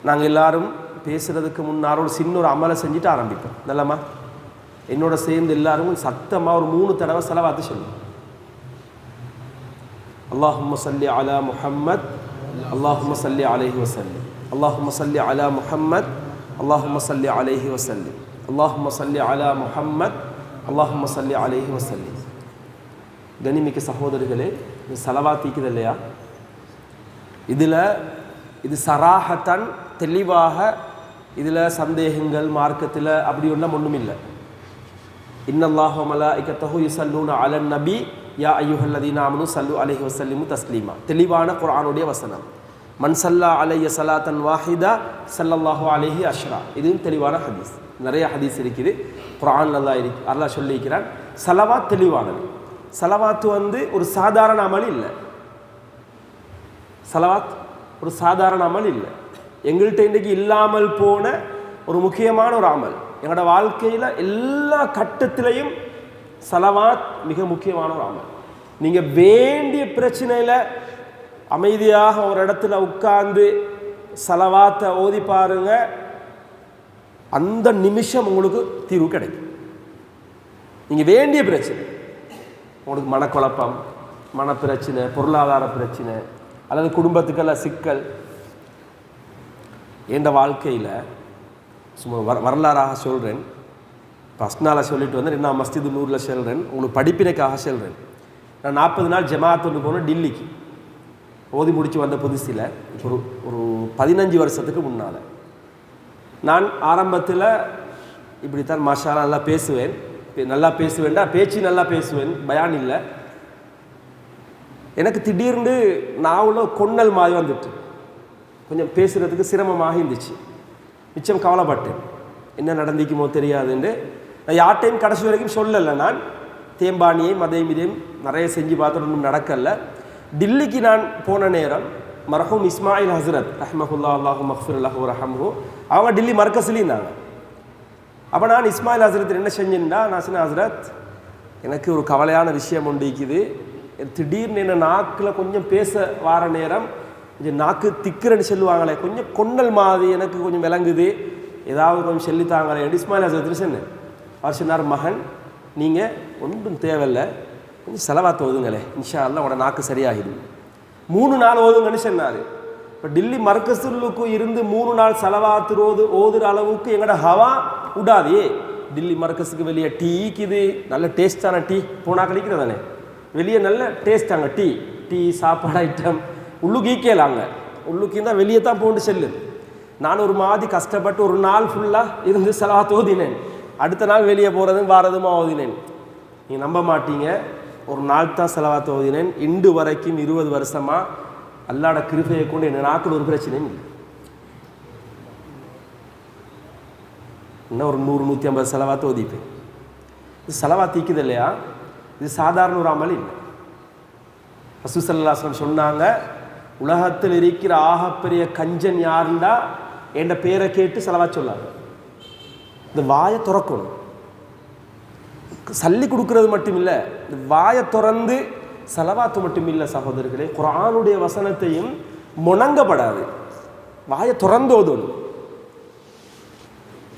நாங்கள் எல்லாரும் பேசுகிறதுக்கு முன்னாடி ஒரு சின்ன ஒரு அமலை செஞ்சுட்டு ஆரம்பிப்போம். நல்லம்மா, என்னோட சேர்ந்து எல்லாரும் சத்தமாக ஒரு 3 தடவை ஸலவாத்து சொல்லுவோம். அல்லாஹும்ம ஸல்லி அலா முஹம்மத், அல்லாஹும்ம ஸல்லி அலைஹி வஸல்லம், அல்லாஹும்ம ஸல்லி அலா முஹம்மத், அல்லாஹும்ம ஸல்லி அலைஹி வஸல்லம், அல்லாஹும்ம ஸல்லி அலா முஹம்மத், அல்லாஹும்ம ஸல்லி அலைஹி வஸல்லம். கனிமிக்க சகோதரர்களே, இந்த ஸலவாத் இருக்குது இல்லையா, இது சராஹத்தன் தெளிவாக இதில் சந்தேகங்கள் மார்க்கத்தில் அப்படி ஒன்றும் இல்லை. இன்னல்லாஹு வ மலாயிகத்தஹு யுஸல்லூன அலன் நபி யா அய்யுஹல்லதீன ஆமனு ஸல்லு அலைஹி வஸல்லிமு தஸ்லீமா. தெளிவான குர்ஆனுடைய வசனம். மன் ஸல்லா அலைய ஸலாத்தன் வாஹிதா ஸல்லல்லாஹு அலைஹி அஷ்ரா. இதுவும் தெளிவான ஹதீஸ். நிறைய ஹதீஸ் இருக்குது, குர்ஆன்ல அல்லாஹ் சொல்லியிருக்கிறான். ஸலவாத் தெளிவானது. ஸலவாத்து ஒரு சாதாரண அமல் இல்லை. ஸலவாத் ஒரு சாதாரண அமல் இல்லை. எங்கள்கிட்ட இன்றைக்கு இல்லாமல் போன ஒரு முக்கியமான ஒரு அமல். எங்களோட வாழ்க்கையில் எல்லா கட்டத்திலையும் ஸலவாத் மிக முக்கியமான ஒரு அமல். நீங்கள் வேண்டிய பிரச்சனையில் அமைதியாக ஒரு இடத்துல உட்கார்ந்து ஸலவாத்தை ஓதி பாருங்க, அந்த நிமிஷம் உங்களுக்கு தீர்வு கிடைக்கும். நீங்கள் வேண்டிய பிரச்சனை, உங்களுக்கு மனக்குழப்பம், மனப்பிரச்சனை, பொருளாதார பிரச்சனை அல்லது குடும்பத்துக்கெல்லாம் சிக்கல். என்ற வாழ்க்கையில் சும்மா வரலாறாக சொல்கிறேன். ஃபஸ்ட் நாளாக சொல்லிட்டு நான் மஸ்ஜிது நூரில் சொல்கிறேன், உங்களுக்கு படிப்பினைக்காக சொல்கிறேன். நான் 40 நாள் ஜமாத் ஒன்று போனேன் டெல்லிக்கு. ஓதி முடித்து வந்த புதுசில் ஒரு 15 வருஷத்துக்கு முன்னால். நான் ஆரம்பத்தில் இப்படித்தான் மாஷா நல்லா பேசுவேன். பேச்சு நல்லா பேசுவேன், பயான் இல்லை. எனக்கு திடீர்னு நாவில் கொன்னல் மாதிரி வந்துட்டு கொஞ்சம் பேசுகிறதுக்கு சிரமமாக இருந்துச்சு. மிச்சம் கவலைப்பட்டேன், என்ன நடந்திக்குமோ தெரியாதுன்னு. நான் யார்ட்டையும் கடைசி வரைக்கும் சொல்லலை. நான் தேம்பானியையும் அதையும் இதையும் நிறைய செஞ்சு பார்த்து ஒன்றும் நடக்கலை. டில்லிக்கு நான் போன நேரம் மர்ஹூம் இஸ்மாயில் ஹஸ்ரத் ரஹ்மஹுல்லா அல்லாஹு மக்ஃபிர் அல்லாஹு ரஹம்ஹு அவங்க டில்லி மர்கஸ்லேயும் இருந்தாங்க. அப்போ நான் இஸ்மாயில் ஹஸ்ரத் என்ன செஞ்சேன்னா, நான் சொன்னேன், ஹஸ்ரத் எனக்கு ஒரு கவலையான விஷயம் ஒன்று இருக்குது. திடீர்னு என்ன நாக்கில் கொஞ்சம் பேச வார நேரம் கொஞ்சம் நாக்கு திக்குறன்னு சொல்லுவாங்களே, கொஞ்சம் கொன்னல் மாதிரி எனக்கு கொஞ்சம் விளங்குது, ஏதாவது கொஞ்சம் சொல்லித்தாங்களே. இஸ்மாயில் ஹஸ்ரத் சொன்னேன். அவர் சொன்னார், மகன் நீங்கள் ஒன்றும் தேவையில்லை, கொஞ்சம் ஸலவாத் ஓதுங்களே, இன்ஷா அல்லாஹ் உட நாக்கு சரியாகிடும். 3 நாள் ஓதுங்கன்னு சொன்னார். இப்போ டில்லி மர்கஸுக்கு இருந்து 3 நாள் ஸலவாத் ஓதுற அளவுக்கு எங்களோட ஹவா விடாதே. டில்லி மர்கஸுக்கு வெளியே டீ இருக்குது, நல்ல டேஸ்டான டீ, போனா கழிக்கிறதானே, வெளியே நல்ல டேஸ்டாங்க டீ சாப்பாடு ஐட்டம் உள்ளுக்கு ஈக்கலாங்க. உள்ளுக்கு இருந்தால் வெளியே தான் போட்டு செல்லுது. நான் ஒரு மாதிரி கஷ்டப்பட்டு ஒரு நாள் ஃபுல்லாக இருந்து ஸலவாத் ஓதினேன். அடுத்த நாள் வெளியே போகிறதும் வாரதுமா ஓதினேன். நீங்கள் நம்ப மாட்டீங்க, ஒரு நாள் தான் ஸலவாத் ஓதினேன். இன்று வரைக்கும் 20 வருஷமாக அல்லாஹ்வோட கிருபையை கொண்டு என்ன நாக்கில் ஒரு பிரச்சனையும் இல்லை. இன்னும் ஒரு 100-150 ஸலவாத் ஓதிப்பேன். இது ஸலவாத் தீக்குது இல்லையா, இது சாதாரண ஒரு அமல் இல்லை. ரசூல் ஸல்லல்லாஹு அலைஹி வஸல்லம் சொன்னாங்க, உலகத்தில் இருக்கிற ஆகப்பெரிய கஞ்சன் யாருண்டா என்ற பேரை கேட்டு ஸலவாத் சொல்லாங்க. இந்த வாயை திறக்கணும். சல்லி கொடுக்கறது மட்டும் இல்லை, இந்த வாயை திறந்து ஸலவாத்து மட்டும் இல்லை சகோதரர்களே, குர்ஆனுடைய வசனத்தையும் முணங்கப்படாது, வாயை திறந்து ஓதணும்.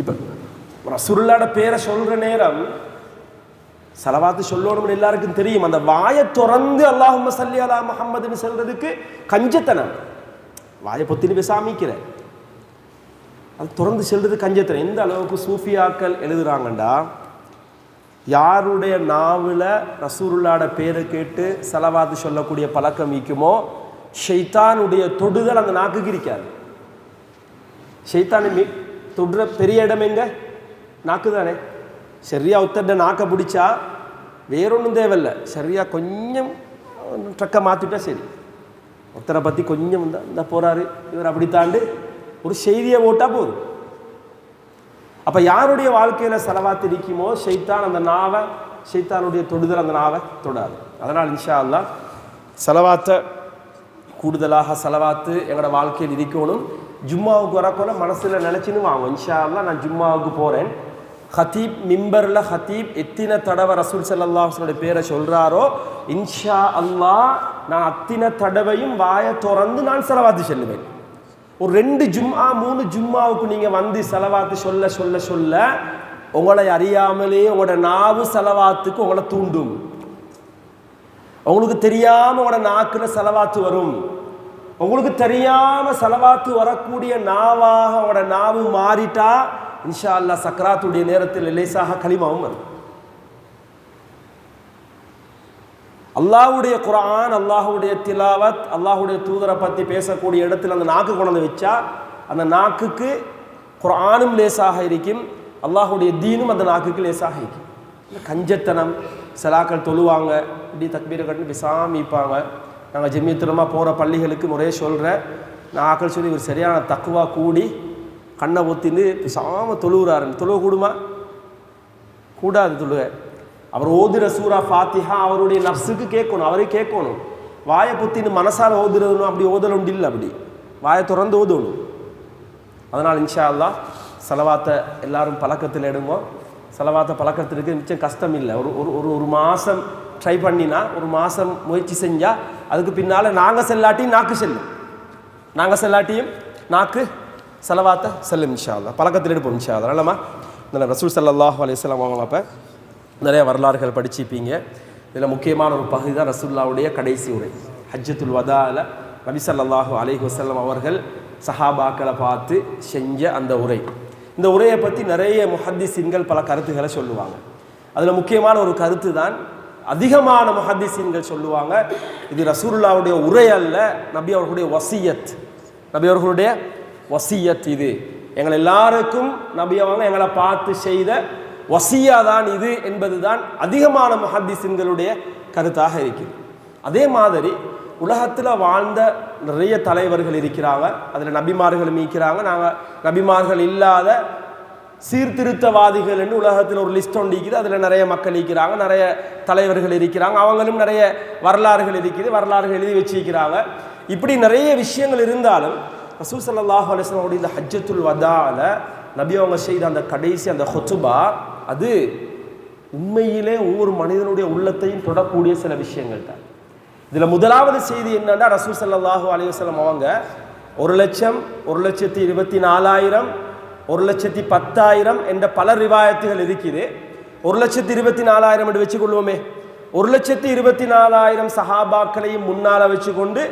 இப்போ ரசூலுல்லாஹ்வோட பேரை சொல்கிற நேரம் ஸலவாத்து சொல்லணும்னு எல்லாருக்கும் தெரியும். அந்த வாயை திறந்து அல்லாஹும்ம ஸல்லி அலா முஹம்மதுன்னு சொல்றதுக்கு கஞ்சத்தனம். வாயை பொத்தின்னு பேசாமிக்கிற, அது திறந்து செல்றது கஞ்சத்தனம். எந்த அளவுக்கு சூஃபியாக்கள் எழுதுறாங்கண்டா, யாருடைய நாவில் ரசூலுல்லாஹ்வோட பேரை கேட்டு ஸலவாத்து சொல்லக்கூடிய பழக்கம் இருக்குமோ, ஷைத்தானுடைய தொடுதல் அந்த நாக்குக்கு இருக்காது. ஷைத்தானை தொடுற பெரிய இடம் எங்க? நாக்கு தானே. சரியா ஒத்தட்ட நாக்கை பிடிச்சா வேறொன்றும் தேவையில்லை, சரியா கொஞ்சம் ட்ரக்கை மாற்றிட்டா சரி. ஒருத்தரை பற்றி கொஞ்சம் இந்த போகிறாரு இவர் அப்படி தாண்டு ஒரு செய்தியை ஓட்டா போதும். அப்போ யாருடைய வாழ்க்கையில் ஸலவாத் இருக்குமோ, ஷைத்தான் அந்த நாவை, ஷைத்தானுடைய தொடுதல் அந்த நாவை தொடாது. அதனால் இன்ஷா அல்லாஹ் ஸலவாத்தை கூடுதலாக ஸலவாத்து எங்களோட வாழ்க்கையில் இருக்கணும். ஜும்மாவுக்கு வரப்போல மனசில் நினச்சின்னு வாங்க, இன்ஷா அல்லாஹ் நான் ஜும்மாவுக்கு போகிறேன். ஹத்தீப் மிம்பரில் ஹத்தீப் எத்தனை தடவை ரசூல் ஸல்லல்லாஹு அலைஹி வஸல்லம் பேரை சொல்கிறாரோ, இன்ஷா அல்லாஹ் நான் அத்தனை தடவையும் வாயை திறந்து நான் ஸலவாத்து சொல்லுவேன். ஒரு 2 ஜும்ஆ 3 ஜும்ஆவுக்கு நீங்கள் வந்து ஸலவாத்து சொல்ல சொல்ல சொல்ல உங்களை அறியாமலே உங்களோட நாவு ஸலவாத்துக்கு உங்களை தூண்டும். உங்களுக்கு தெரியாமல் உங்களோட நாக்கில் ஸலவாத்து வரும். உங்களுக்கு தெரியாமல் ஸலவாத்து வரக்கூடிய நாவாக உங்களோட நாவு மாறிட்டா இன்ஷா அல்லாஹ் சக்ராத்துடைய நேரத்தில் லேசாக கலிமாவும் வரும். அல்லாஹ்வுடைய குர்ஆன், அல்லாஹ்வுடைய திலாவத், அல்லாஹ்வுடைய தூதரை பற்றி பேசக்கூடிய இடத்துல அந்த நாக்கு கொண்டு வச்சா அந்த நாக்குக்கு குர்ஆனும் லேசாக இருக்கும், அல்லாஹ்வுடைய தீனும் அந்த நாக்குக்கு லேசாக இருக்கும். கஞ்சத்தனம் சிலாக்கள் தொழுவாங்க, இப்படி தக்பீரை கட்டு விசாமிப்பாங்க. நாங்கள் ஜெமியத்துலமாக போகிற பள்ளிகளுக்கு முறையே சொல்கிறேன், நான் ஆக்கள் சொல்லி ஒரு சரியான தக்குவா கூடி கண்ணை ஒத்தின்னு விசாம தொழுகிறாருன்னு. தொழுவ கூடுமா? கூடாது. தொழுக அவர் ஓதுற சூரா ஃபாத்திஹா அவருடைய நஃப்ஸுக்கு கேட்கணும், அவரே கேட்கணும். வாயை புத்தின்னு மனசால் ஓதுறதுணும் அப்படி ஓதல் உண்டு இல்லை, அப்படி வாயை திறந்து ஓதணும். அதனால் இன்ஷா அல்லாஹ் ஸலவாத்தை எல்லாரும் பழக்கத்தில் எடுங்கோ. ஸலவாத்தை பழக்கத்திற்கு மிச்சம் கஷ்டம் இல்லை. ஒரு மாதம் ட்ரை பண்ணினா, ஒரு மாதம் முயற்சி செஞ்சால் அதுக்கு பின்னால் நாங்கள் செல்லாட்டியும் நாக்கு செல்லும், நாங்கள் செல்லாட்டியும் நாக்கு ஸலவாத்தை செல்லும். இன்ஷா அல்லாஹ் பழக்கத்தில் எடுப்போம் இன்ஷா அல்லாஹ். நல்லமா இந்த ரசூல் ஸல்லல்லாஹு அலைஹி வஸல்லம் அவங்க அப்போ நிறைய வரலாறுகள் படிச்சுப்பீங்க. இதில் முக்கியமான ஒரு பகுதி தான் ரசூலுல்லாஹ்வுடைய கடைசி உரை. ஹஜ்ஜத்துல் வதால நபி ஸல்லல்லாஹு அலைஹி வஸல்லம் அவர்கள் சஹாபாக்களை பார்த்து செஞ்ச அந்த உரை. இந்த உரையை பற்றி நிறைய முஹத்திஸீன்கள் பல கருத்துக்களை சொல்லுவாங்க. அதில் முக்கியமான ஒரு கருத்து தான் அதிகமான முஹத்திஸீன்கள் சொல்லுவாங்க, இது ரசூலுல்லாஹ்வுடைய உரை அல்ல, நபி அவர்களுடைய வசியத். நபி அவர்களுடைய வசியத் இது, எங்கள் எல்லாருக்கும் நபி அவங்க எங்களை பார்த்து செய்த வசியா தான் இது என்பது தான் அதிகமான முஹத்திஸீன்களுடைய கருத்தாக இருக்குது. அதே மாதிரி உலகத்தில் வாழ்ந்த நிறைய தலைவர்கள் இருக்கிறாங்க, அதில் நபிமார்களும் இருக்கிறாங்க. நாங்கள் நபிமார்கள் இல்லாத சீர்திருத்தவாதிகள் என்று உலகத்தில் ஒரு லிஸ்ட் ஒன்று இருக்குது, அதில் நிறைய மக்கள் இருக்கிறாங்க, நிறைய தலைவர்கள் இருக்கிறாங்க, அவங்களும் நிறைய வரலாறுகள் இருக்குது, வரலாறுகள் எழுதி வச்சிருக்கிறாங்க. இப்படி நிறைய விஷயங்கள் இருந்தாலும் ரசூல் ஸல்லல்லாஹு அலைஹி வஸல்லம் இந்த ஹஜ்ஜத்துல் வதால நபி அவங்க செய்த அந்த கடைசி அந்த ஹுத்பா, அது உண்மையிலே ஒவ்வொரு மனிதனுடைய உள்ளத்தையும் தொடக்கூடிய சில விஷயங்கள் தான். இதில் முதலாவது செய்தி என்னன்னா, ரசூல் ஸல்லல்லாஹு அலைஹி வஸல்லம் அவங்க 1,00,000, 1,24,000, 1,10,000 என்ற பல ரிவாயத்துகள் இருக்குது. 1,24,000 என்று வச்சுக்கொள்வோமே, 1,24,000 சஹாபாக்களையும் முன்னால் வச்சுக்கொண்டு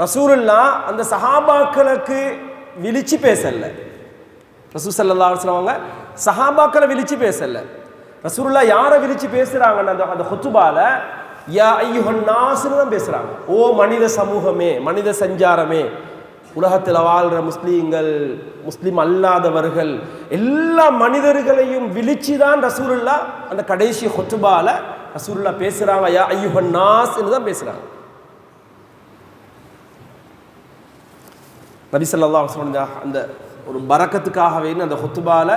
ரசூலுல்லாஹ் அந்த சஹாபாக்களுக்கு விழிச்சு பேசல. ரசூல் ஸல்லல்லாஹு அலைஹி வஸல்லம் அவங்க சஹாபாக்களை விழிச்சு பேசல. ரசூலுல்லாஹ் யாரை விழிச்சு பேசுறாங்கன்னா அந்த ஹுத்பால யா ஐயுஹன் நாஸ்னு தான் பேசுறாங்க. ஓ மனித சமூகமே, மனித சஞ்சாரமே, உலகத்தில் வாழ்கிற முஸ்லீம்கள், முஸ்லீம் அல்லாதவர்கள், எல்லா மனிதர்களையும் விழிச்சு தான் ரசூலுல்லாஹ் அந்த கடைசி ஹுத்பால ரசூலுல்லாஹ் பேசுறாங்க. யா ஐயுஹன் நாஸ்னு தான் பேசுறாங்க. நபி ஸல்லல்லாஹு அலைஹி வஸல்லம் அந்த ஒரு பரக்கத்துக்காகவே அந்த ஹுத்பால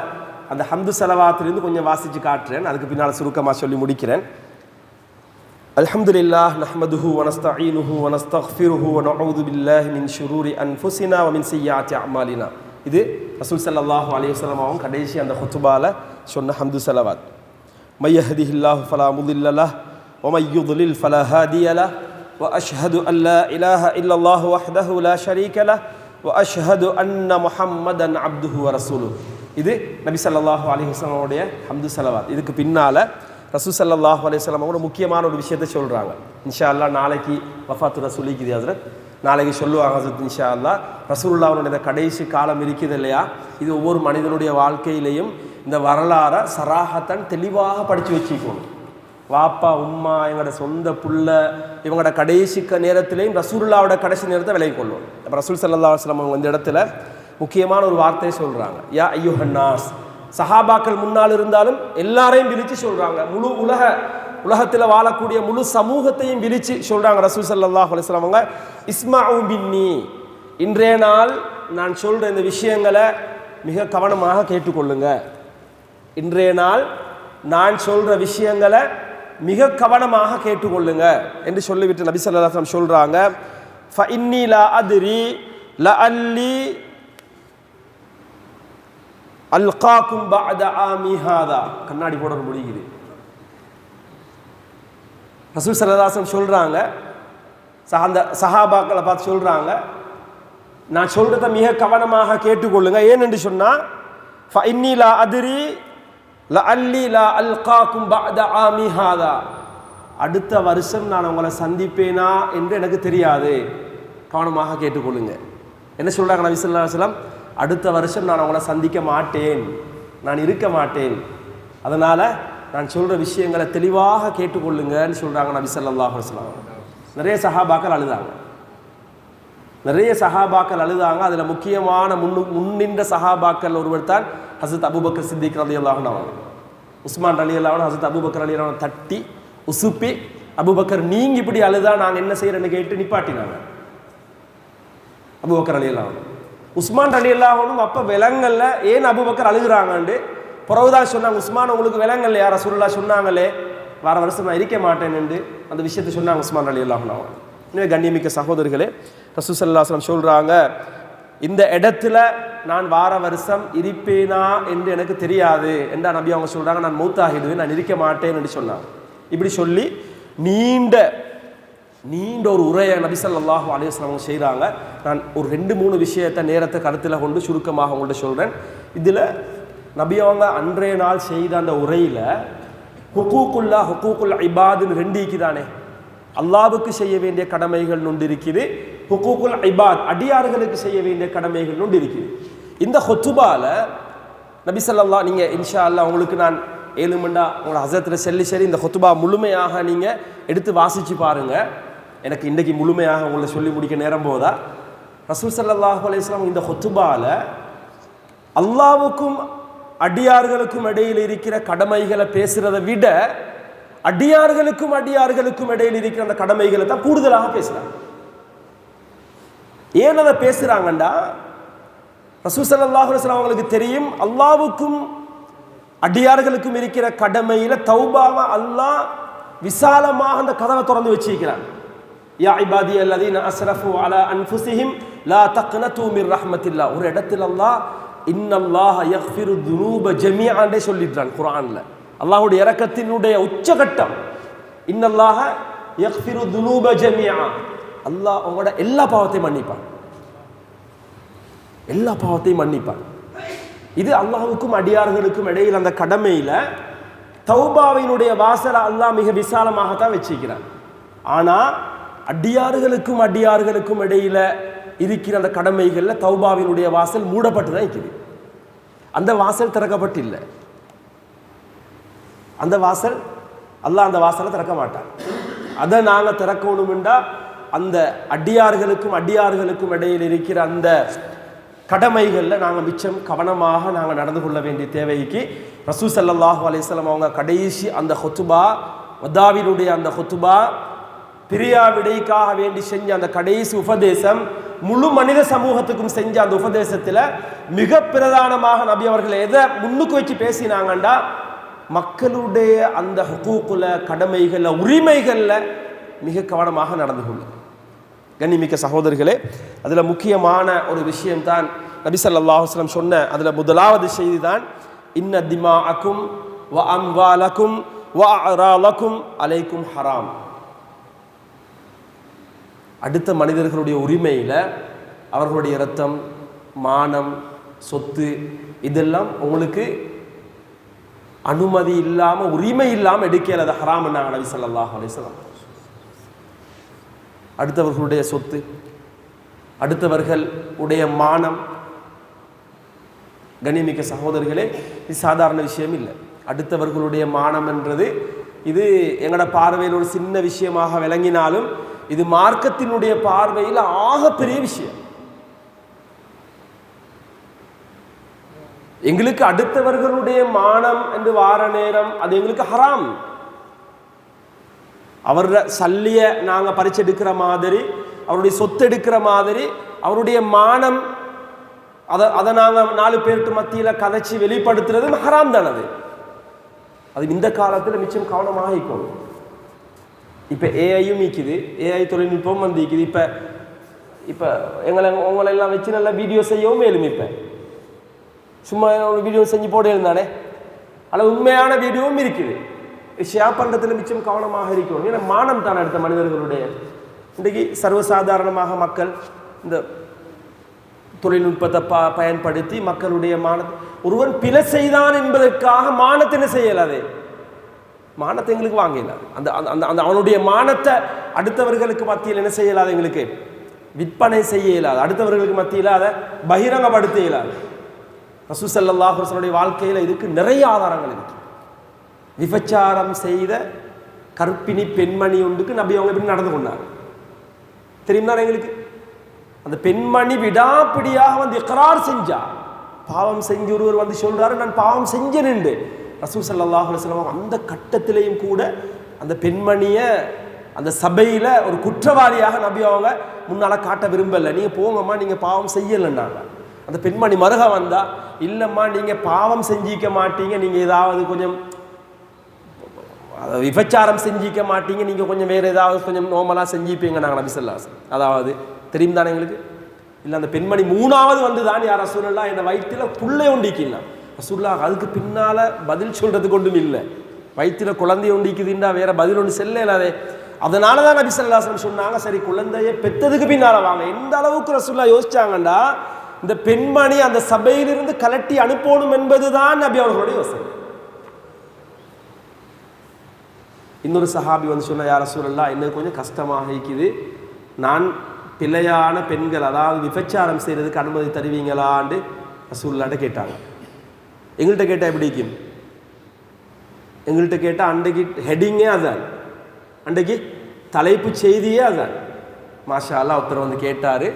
அந்த ஹம்து ஸலவாத்திலிருந்து கொஞ்சம் வாசித்து காட்டுறேன், அதுக்கு பின்னால் சுருக்கமாக சொல்லி முடிக்கிறேன். அல்ஹம்துலில்லாஹ் நஹ்மதுஹு வ நஸ்தஈனுஹு வ நஸ்தக்ஃபிருஹு வ நஊது பில்லாஹி மின் ஷுரூரி அன்ஃபுஸினா வ மின் ஸய்யிஆத்தி அஅமாலினா. இது ரசூல் ஸல்லல்லாஹு அலைஹி வஸல்லம் அவங்க கடைசி அந்த ஹுத்பால சொன்ன ஹம்து ஸலவாத். மை யஹ்திஹில்லாஹு ஃபலா முதில்ல லஹ் வ மை யுضلل ஃபலா ஹாதிய லஹ் வ அஷ்ஹது அன் லா இலாஹ இல்லல்லாஹு வஹ்தஹு லா ஷரீக லஹ் வ அஷ்ஹது அன்ன முஹம்மதன் அப்துஹு வ ரசூலுஹு. இது நபி ஸல்லல்லாஹு அலைஹி வஸல்லம் உடைய ஹம்து ஸலவாத். இதுக்கு பின்னால ரசூல் ஸல்லல்லாஹு அலைஹி வஸல்லம் ஒரு முக்கியமான ஒரு விஷயத்தை சொல்கிறாங்க. இன்ஷா அல்லாஹ் நாளைக்கு வஃபாத்து ரசூலிக்கு ஹஸரத் நாளைக்கு சொல்லுவாங்க ஹஸரத் இன்ஷா அல்லாஹ். ரசூலுல்லாஹ்வுடைய கடைசி காலம் இருக்குது இல்லையா, இது ஒவ்வொரு மனிதனுடைய வாழ்க்கையிலையும் இந்த வரலாறை சராஹத்தன் தெளிவாக படித்து வச்சுக்கணும். வாப்பா உம்மா எங்களோட சொந்த புள்ள இவங்களோட கடைசி நேரத்திலையும் ரசூலுல்லாஹ்வோட கடைசி நேரத்தை விலகி கொள்வோம். அப்போ ரசூல் ஸல்லல்லாஹு அலைஹி வஸல்லம் அவங்க இந்த இடத்துல முக்கியமான ஒரு வார்த்தையை சொல்கிறாங்க, யா ஐயுஹன் நாஸ். சஹாபாக்கள் முன்னால் இருந்தாலும் எல்லாரையும் விழிச்சு சொல்கிறாங்க, முழு உலகத்தில் வாழக்கூடிய முழு சமூகத்தையும் விழிச்சு சொல்கிறாங்க ரசூல் ஸல்லல்லாஹு அலைஹி வஸல்லம் அவங்க. இஸ்மஉ பின்னி, இன்றைய நாள் நான் சொல்கிற இந்த விஷயங்களை மிக கவனமாக கேட்டுக்கொள்ளுங்க. இன்றைய நாள் நான் சொல்கிற விஷயங்களை மிக கவனமாக கேட்டுக்கொள்ளுங்க என்று சொல்லிவிட்டு நபி ஸல்லல்லாஹு அலைஹி வஸல்லம் சொல்கிறாங்க, ஃபஇன்னி லா அத்ரி லஅல்லி அல்காக்கும் பஅத ஆமி ஹாதா. கண்ணாடி போட முடியுது. ரசூல் ஸல்லல்லாஹு அலைஹி வஸல்லம் சொல்கிறாங்க, அந்த சஹாபாக்களை பார்த்து சொல்கிறாங்க, நான் சொல்றத மிக கவனமாக கேட்டுக்கொள்ளுங்க. ஏனென்று சொன்னா ஃபஇன்னி லா அத்ரி லஅல்லி லா அல்காக்கும் பஅத ஆமி ஹாதா, அடுத்த வருஷம் நான் உங்களை சந்திப்பேனா என்று எனக்கு தெரியாது. கவனமாக கேட்டுக்கொள்ளுங்க. என்ன சொல்றாங்க நபி ஸல்லல்லாஹு அலைஹி வஸல்லம்? அடுத்த வருஷம் நான் உங்களை சந்திக்க மாட்டேன், நான் இருக்க மாட்டேன். அதனால நான் சொல்ற விஷயங்களை தெளிவாக கேட்டுக்கொள்ளுங்கன்னு சொல்றாங்க நபி ஸல்லல்லாஹு அலைஹி வஸல்லம். நிறைய சஹாபாக்கள் அழுதாங்க, நிறைய சஹாபாக்கள் அழுதாங்க. அதில் முக்கியமான முன்னின்ற சஹாபாக்கள் ஒருவர் தான் ஹஸரத் அபூபக்கர் சித்திக் ரலியல்லாஹு அன்ஹு. உஸ்மான் ரலியல்லாஹு அன்ஹு ஹஸரத் அபூபக்கர் ரலியல்லாஹு அன்ஹு தட்டி உசுப்பி, அபூபக்கர் நீங்க இப்படி அழுதா நாங்கள் என்ன செய்யறேன்னு கேட்டு நிப்பாட்டினாங்க அபூபக்கர் ரலியல்லாஹு அன்ஹு. உஸ்மான் ரலியல்லாஹு அன்ஹு அப்போ விலங்கல்ல ஏன் அபூபக்கர் அழுகுறாங்கன்னு பிறகுதான் சொன்னாங்க, உஸ்மான் உங்களுக்கு விலங்கல்ல யார் ரசூலுல்லாஹ் சொன்னாங்களே வார வருஷம் நான் இருக்க மாட்டேன் என்று அந்த விஷயத்தை சொன்னாங்க உஸ்மான் ரலியல்லாஹு அன்ஹு. எனவே கண்ணியமிக்க சகோதரர்களே, ரசூல் ஸல்லல்லாஹு அலைஹி வஸல்லம் சொல்றாங்க, இந்த இடத்துல நான் வார வருஷம் இருப்பேனா என்று எனக்கு தெரியாது என்றா நபி அவங்க சொல்றாங்க, நான் மௌத்தாகிடுவேன், நான் இருக்க மாட்டேன் என்று சொன்னாங்க. இப்படி சொல்லி நீண்ட ஒரு உரையை நபி ஸல்லல்லாஹு அலைஹி வஸல்லம் செய்கிறாங்க. நான் ஒரு 2-3 விஷயத்தை நேரத்தை கருத்தில் கொண்டு சுருக்கமாக உங்கள்கிட்ட சொல்கிறேன். இதில் நபி அவங்க அன்றைய நாள் செய்த அந்த உரையில் ஹுகூக்குல்லா ஹுகூக்குல் இபாதுன்னு 2 இருக்குதானே, அல்லாஹ்வுக்கு செய்ய வேண்டிய கடமைகள் ஒன்று இருக்குது, ஹுகூக்குல் இபாத் அடியார்களுக்கு செய்ய வேண்டிய கடமைகள் ஒன்று இருக்குது. இந்த ஹுத்துபால நபி ஸல்லல்லாஹு, நீங்கள் இன்ஷா அல்லாஹ் உங்களுக்கு நான் 7 மண்டா உங்களோட ஹஸரத்தில் சரி இந்த ஹுத்துபா முழுமையாக நீங்கள் எடுத்து வாசித்து பாருங்கள். எனக்கு இன்றைக்கு முழுமையாக உங்களை சொல்லி முடிக்க நேரம் போதா. ரசூல் ஸல்லல்லாஹு அலைஹி வஸல்லம் இந்த ஹுத்துபால அல்லாஹ்வுக்கும் அடியார்களுக்கும் இடையில் இருக்கிற கடமைகளை பேசுறதை விட அடியார்களுக்கும் இடையில் இருக்கிற அந்த கடமைகளை தான் கூடுதலாக பேசுறாங்க. ஏன் அதை பேசுறாங்கண்டா, ரசூல் ஸல்லல்லாஹு அலைஹி வஸல்லம் அவங்களுக்கு தெரியும் அல்லாஹ்வுக்கும் அடியார்களுக்கும் இருக்கிற கடமையில தௌபாவை அல்லாஹ் விசாலமாக அந்த கதவை திறந்து வச்சிருக்கிறான். யா இபாதி அல்லதீன அஸ்ரஃபு அலா அன்ஃபுஸிஹிம் லா தக்னது மிர் ரஹ்மத்தில்லாஹ். ஒரு இடத்துல அல்லாஹ் இன்னல்லாஹ யக்ஃபிரு துனூப ஜமீஅன் சொல்லிட்டான் குர்ஆன்ல. அல்லாஹ்வுடைய இரக்கத்தினுடைய உச்சகட்டம் இன்னல்லாஹ யக்ஃபிரு துனூப ஜமீஅ, அல்லாஹ் உங்களோட எல்லா பாவத்தையும் மன்னிப்பான், எல்லா பாவத்தையும் மன்னிப்பான். இது அல்லாஹ்வுக்கும் அடியார்களுக்கும் இடையில் அந்த கடமையில தௌபாவினுடைய வாசலை அல்லாஹ் மிக விசாலமாகத்தான் வச்சிருக்கிறான். ஆனா அடியார்களுக்கும் இடையில இருக்கிற அந்த கடமைகள்ல தௌபாவினுடைய வாசல் மூடப்பட்டு தான் இருக்குது. அந்த வாசல் திறக்கப்பட்டில்லை. அந்த வாசல் அல்லாஹ் அந்த வாசலை திறக்க மாட்டான். அதை நாங்கள் திறக்கணும்டா அந்த அடியார்களுக்கும் இடையில் இருக்கிற அந்த கடமைகளில் நாங்கள் மிச்சம் கவனமாக நாங்கள் நடந்து கொள்ள வேண்டிய தேவைக்கு ரசூல் ஸல்லல்லாஹு அலைஹி வஸல்லம் அவங்க கடைசி அந்த ஹுத்துபா, வதாவினுடைய அந்த ஹுத்துபா, பிரியா விடைக்காக வேண்டி செஞ்ச அந்த கடைசி உபதேசம், முழு மனித சமூகத்துக்கும் செஞ்ச அந்த உபதேசத்தில் மிக பிரதானமாக நபி அவர்கள் எதை முன்னுக்கு வச்சு பேசினாங்கண்டா, மக்களுடைய அந்த ஹுகூக்குல கடமைகளில் உரிமைகளில் மிக கவனமாக நடந்து கொள்ளும். கண்ணிமிக்க சகோதரர்களே, அதில் முக்கியமான ஒரு விஷயம்தான் நபி ஸல்லல்லாஹு அலைஹி வஸல்லம் சொன்ன அதில் முதலாவது செய்தி தான் இன்ன திமாஅக்கும் வ அம்வாலக்கும் வ அராலக்கும் அலைக்கும் ஹராம். அடுத்த மனிதர்களுடைய உரிமையில் அவர்களுடைய இரத்தம், மானம், சொத்து இதெல்லாம் உங்களுக்கு அனுமதி இல்லாமல் உரிமை இல்லாமல் எடுக்கல, அது ஹராம் என்னாங்க நபி ஸல்லல்லாஹு அலைஹி வஸல்லம். அடுத்தவர்களுடைய சொத்து, அடுத்தவர்கள் உடைய மானம், கண்ணியமிக்க சகோதரர்களே, இது சாதாரண விஷயம் இல்லை. அடுத்தவர்களுடைய மானம் என்றது இது எங்களோட பார்வையில் ஒரு சின்ன விஷயமாக விளங்கினாலும் இது மார்க்கத்தினுடைய பார்வையில் ஆகப்பெரிய விஷயம். எங்களுக்கு அடுத்தவர்களுடைய மானம் என்று வார நேரம் அது எங்களுக்கு ஹராம். அவரோட சல்லிய நாங்கள் பறிச்செடுக்கிற மாதிரி, அவருடைய சொத்து எடுக்கிற மாதிரி, அவருடைய மானம் அதை நாங்கள் 4 பேருக்கு மத்தியில் கதைச்சி வெளிப்படுத்துறது ஹராம் தானது. அது இந்த காலத்தில் மிச்சம் கவனமாக இருக்கணும். இப்போ ஏஐயும் நீக்குது, ஏஐ தொழில்நுட்பம் வந்து இருக்குது. இப்போ உங்களெல்லாம் வச்சு நல்லா வீடியோ செய்யவும் மேலும். இப்போ சும்மா ஒரு வீடியோ செஞ்சு போட இருந்தானே, ஆனால் உண்மையான வீடியோவும் இருக்குது. ஷேர் பண்ணுறதுல மிச்சம் கவனமாக இருக்கணும். ஏன்னா மானம் தான் அடுத்த மனிதர்களுடைய. இன்றைக்கு சர்வசாதாரணமாக மக்கள் இந்த தொழில்நுட்பத்தை பயன்படுத்தி மக்களுடைய ஒருவன் பிழை செய்தான் என்பதற்காக மானத்தை என்ன செய்யலாது, மானத்தை எங்களுக்கு வாங்கலாது. அந்த அந்த அந்த அவனுடைய மானத்தை அடுத்தவர்களுக்கு மத்தியில் என்ன செய்யலாது, எங்களுக்கு விற்பனை செய்ய இயலாது, அடுத்தவர்களுக்கு மத்தியில் அதை பகிரங்கப்படுத்த இயலாது. ரசூல் ஸல்லல்லாஹு அலைஹி வஸல்லம் வாழ்க்கையில் இதுக்கு நிறைய ஆதாரங்கள் இருக்கு. விபச்சாரம் செய்த கற்பிணி பெண்மணி ஒன்றுக்கு நபி அவங்க எப்படி நடந்து கொண்டாங்க தெரியுமா எங்களுக்கு? அந்த பெண்மணி விடாப்பிடியாக வந்து இக்ரார் செஞ்சா, பாவம் செஞ்சு ஒருவர் வந்து சொல்றாரு நான் பாவம் செஞ்சேன். ரசூல் ஸல்லல்லாஹு அலைஹி வஸல்லம் அந்த கட்டத்திலையும் கூட அந்த பெண்மணியை அந்த சபையில் ஒரு குற்றவாளியாக நபி அவங்க முன்னால் காட்ட விரும்பலை. நீங்கள் போங்கம்மா, நீங்கள் பாவம் செய்யலைன்னாங்க. அந்த பெண்மணி மருக வந்தா, இல்லைம்மா நீங்கள் பாவம் செஞ்சிக்க மாட்டீங்க, நீங்கள் ஏதாவது கொஞ்சம் விபச்சாரம் செஞ்சிக்க மாட்டீங்க, நீங்கள் கொஞ்சம் வேறு ஏதாவது கொஞ்சம் நோமலாக செஞ்சிப்பீங்க நாங்கள் நபி ஸல்லல்லாஹு அலைஹி வஸல்லம். அதாவது தெரியும் தானே எங்களுக்கு? இல்லை அந்த பெண்மணி மூணாவது வந்து தான் யார் ரசூலுல்லாஹ் என் வயிற்றில் புள்ளை ஒண்டிக்கலாம். ரசூலுல்லாஹ் அதுக்கு பின்னால் பதில் சொல்கிறதுக்கு ஒன்றும் இல்லை. வயிற்றில் குழந்தை ஒண்டிக்குதுண்டா வேற பதில் ஒன்று செல்லாதே. அதனால தான் நபி ஸல்லல்லாஹு அலைஹி வஸல்லம் சொன்னாங்க, சரி குழந்தையை பெற்றதுக்கு பின்னால் வாங்க. எந்த அளவுக்கு ரசூலுல்லாஹ் யோசிச்சாங்கண்டா, இந்த பெண்மணி அந்த சபையிலிருந்து கலட்டி அனுப்பணும் என்பதுதான் நபி அவர்களுடைய யோசனை. இன்னொரு சஹாபி வந்து சொன்ன, யா ரசூலல்லாஹ் எனக்கு கொஞ்சம் கஷ்டமாக இருக்குது, நான் பிள்ளையான பெண்கள் அதாவது விபச்சாரம் செய்கிறதுக்கு அனுமதி தருவீங்களான்னு ரசூலுல்லாஹ்ட்ட கேட்டாங்க. எங்கள்கிட்ட கேட்டால் எப்படி இருக்கும்? எங்கள்கிட்ட கேட்டால் அன்றைக்கு ஹெட்டிங்கே அதான், அன்றைக்கு தலைப்பு செய்தியே அதான். மாஷா அல்லாஹ் ஒருத்தர் வந்து கேட்டார்,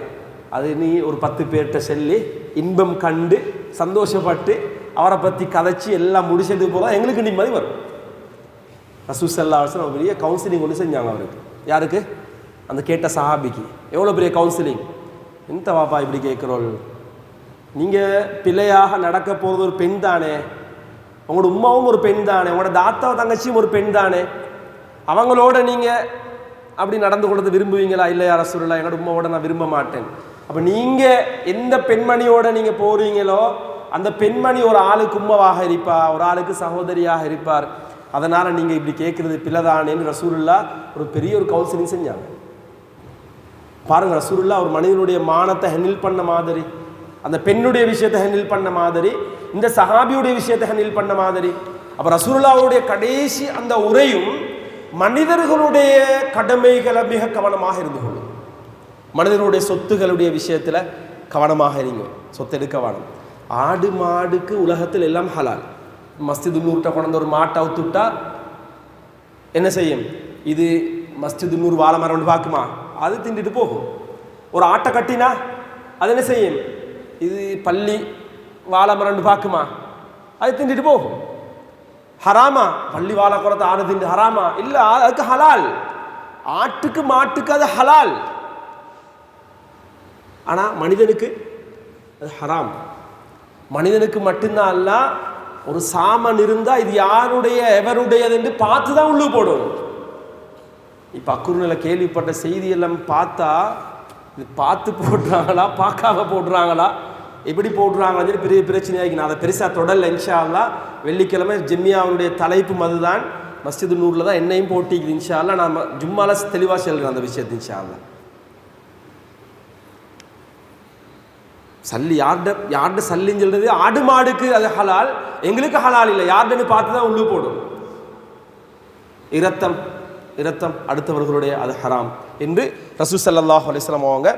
அது நீ ஒரு 10 பேர்கிட்ட சொல்லி இன்பம் கண்டு சந்தோஷப்பட்டு அவரை பற்றி கதைச்சி எல்லாம் முடிச்சதுக்கு போதும் எங்களுக்கு நிம்மதி வரும். ரசூல் ஸல்லல்லாஹு அலைஹி வஸல்லம் பெரிய கவுன்சிலிங் ஒன்று செஞ்சாங்க அவருக்கு. யாருக்கு? அந்த கேட்ட சஹாபிக்கு. எவ்வளோ பெரிய கவுன்சிலிங்! எந்த வாப்பா இப்படி கேட்குறோள், நீங்கள் பிள்ளையாக நடக்க போகிறது ஒரு பெண் தானே, உங்களோட உம்மாவும் ஒரு பெண் தானே, உங்களோட தாத்தா தங்கச்சியும் ஒரு பெண் தானே, அவங்களோட நீங்கள் அப்படி நடந்து கொள்வது விரும்புவீங்களா? இல்லையா ரசூலுல்லாஹ், என்னோட உம்மாவோட நான் விரும்ப மாட்டேன். அப்போ நீங்கள் எந்த பெண்மணியோட நீங்கள் போகிறீங்களோ அந்த பெண்மணி ஒரு ஆளுக்கு உம்மவாக இருப்பார், ஒரு ஆளுக்கு சகோதரியாக இருப்பார். அதனால் நீங்கள் இப்படி கேட்குறது பிள்ளைதானேன்னு ரசூலுல்லாஹ் ஒரு பெரிய ஒரு கவுன்சிலிங் செஞ்சாங்க. பாருங்கள், ரசூலுல்லாஹ் ஒரு மனிதனுடைய மானத்தை ஹேண்டில் பண்ண மாதிரி, அந்த பெண்ணுடைய விஷயத்தை ஹேண்டில் பண்ண மாதிரி, இந்த சஹாபியுடைய விஷயத்தை ஹேண்டில் பண்ண மாதிரி. அப்போ ரசூலுல்லாஹ்வுடைய கடைசி அந்த உரையும் மனிதர்களுடைய கடமைகளை மிக கவனமாக இருந்து கொள்ளும். மனிதர்களுடைய சொத்துகளுடைய விஷயத்தில் கவனமாக இருங்க. சொத்து எடுக்க வேணும். ஆடு மாடுக்கு உலகத்தில் எல்லாம் ஹலால். மஸ்ஜிது நூர்கிட்ட கொண்டு ஒரு மாட்டை அவுத்துட்டா என்ன செய்யும்? இது மஸ்ஜிது நூர் வாழை மரம் பார்க்குமா? அது திண்டுட்டு போகும். ஒரு ஆட்டை கட்டினா அது என்ன செய்யும்? இது பள்ளி வாழை மரம் பார்க்குமா? அது திண்டுட்டு போகும். ஹராமா? பள்ளி வாழை குறத்தை ஆடு திண்டு ஹராமா? இல்லை, அதுக்கு ஹலால். ஆட்டுக்கு மாட்டுக்கு அது ஹலால். ஆனால் மனிதனுக்கு அது ஹராம். மனிதனுக்கு மட்டும்தான் அல்ல, ஒரு சாமன் இருந்தால் இது யாருடைய எவருடையது என்று பார்த்து தான் உள்ளு போடணும். இப்போ அக்குறுநிலை கேள்விப்பட்ட செய்தியெல்லாம் பார்த்தா இது பார்த்து போடுறாங்களா பார்க்காம போடுறாங்களா எப்படி போடுறாங்கன்னு சொல்லி பெரிய பிரச்சனையாகி நான் அதை பெருசாக தொடரல. இன்ஷா அல்லாஹ் வெள்ளிக்கிழமை ஜெம்மியாவுடைய தலைப்பும் அதுதான், மஸ்ஜிது நூரில் தான் என்னையும் போட்டிக்குது. இன்ஷா அல்லாஹ் நான் ஜும்மால தெளிவாக சொல்கிறேன் அந்த விஷயத்தை. இன்ஷா அல்லாஹ் சல்லி யார்ட சல்லின்னு சொல்றது, ஆடு மாடுக்கு அது ஹலால், எங்களுக்கு ஹலால் இல்லை. யார்டன்னு பார்த்து தான் உள்ளு போடும். இரத்தம் அடுத்தவர்களுடைய அது ஹராம் என்று ரசூல் ஸல்லல்லாஹு அலைஹி வஸல்லம் அவங்க